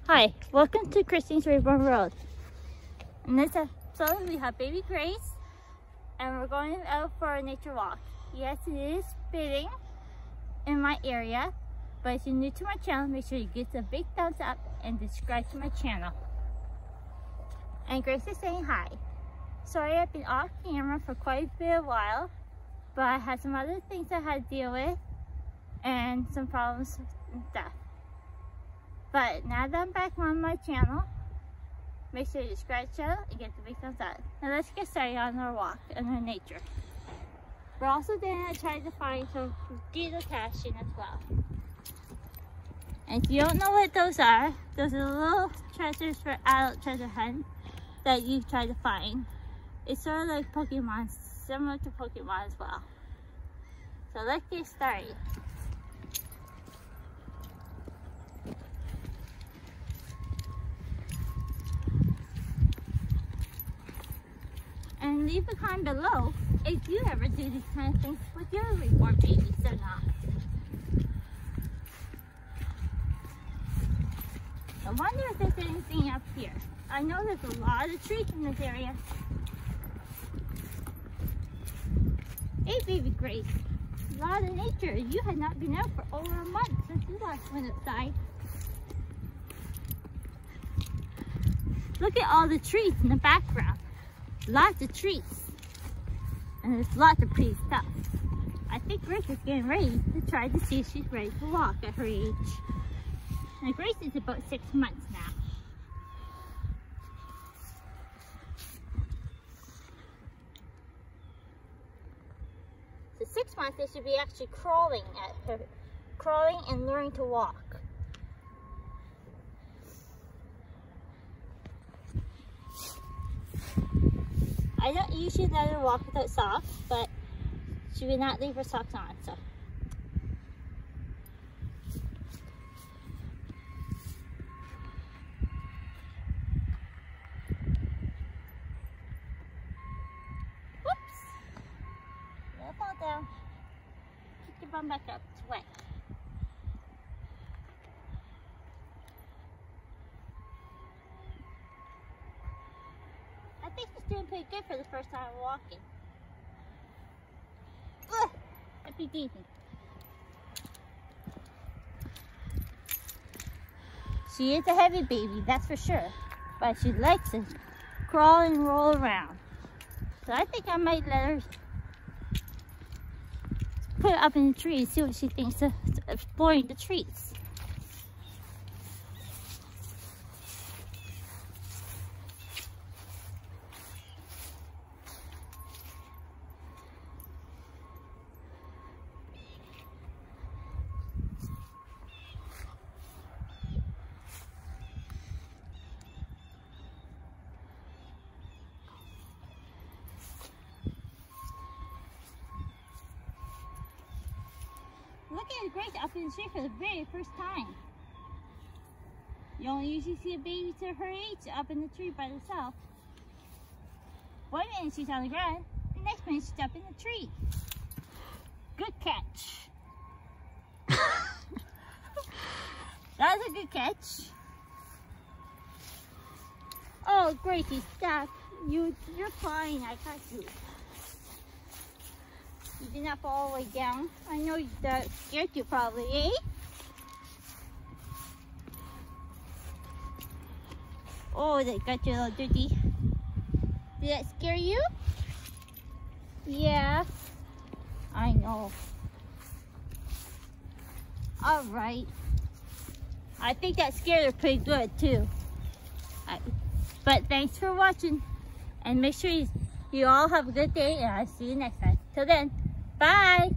Hi, welcome to Christine's Reborn World. In this episode, we have baby Grace, and we're going out for a nature walk. Yes, it is bathing in my area, but if you're new to my channel, make sure you give a big thumbs up and subscribe to my channel. And Grace is saying hi. Sorry I've been off camera for quite a bit of a while, but I had some other things I had to deal with and some problems and stuff. But now that I'm back on my channel, make sure you subscribe to the channel and get the big thumbs up. Now let's get started on our walk and our nature. We're also going to try to find some geocaching as well. And if you don't know what those are little treasures for adult treasure hunt that you try to find. It's sort of like Pokemon, similar to Pokemon as well. So let's get started. And leave a comment below if you ever do these kind of things with your reborn babies or not. I wonder if there's anything up here. I know there's a lot of trees in this area. Hey baby Grace, a lot of nature. You had not been out for over a month since you last went outside. Look at all the trees in the background. Lots of trees. And there's lots of pretty stuff. I think Grace is getting ready to try to see if she's ready to walk at her age. And Grace is about 6 months now. So 6 months, they should be actually crawling and learning to walk. I don't usually let her walk without socks, but she would not leave her socks on, so. Whoops! Little fall down. Kick your bum back up, it's wet. I think she's doing pretty good for the first time walking. Ugh, that'd be decent. She is a heavy baby, that's for sure. But she likes to crawl and roll around. So I think I might let her put her up in the tree and see what she thinks of exploring the trees. Look at Grace up in the tree for the very first time. You don't usually see a baby to her age up in the tree by herself. One minute she's on the ground, the next minute she's up in the tree. Good catch. That was a good catch. Oh, Gracie, stop. You're fine. I got you. You did not fall all the way down. I know that scared you probably, eh? Oh, that got you a little dirty. Did that scare you? Yeah, I know. Alright. I think that scared her pretty good too. But thanks for watching. And make sure you all have a good day, and I'll see you next time. Till then. Bye!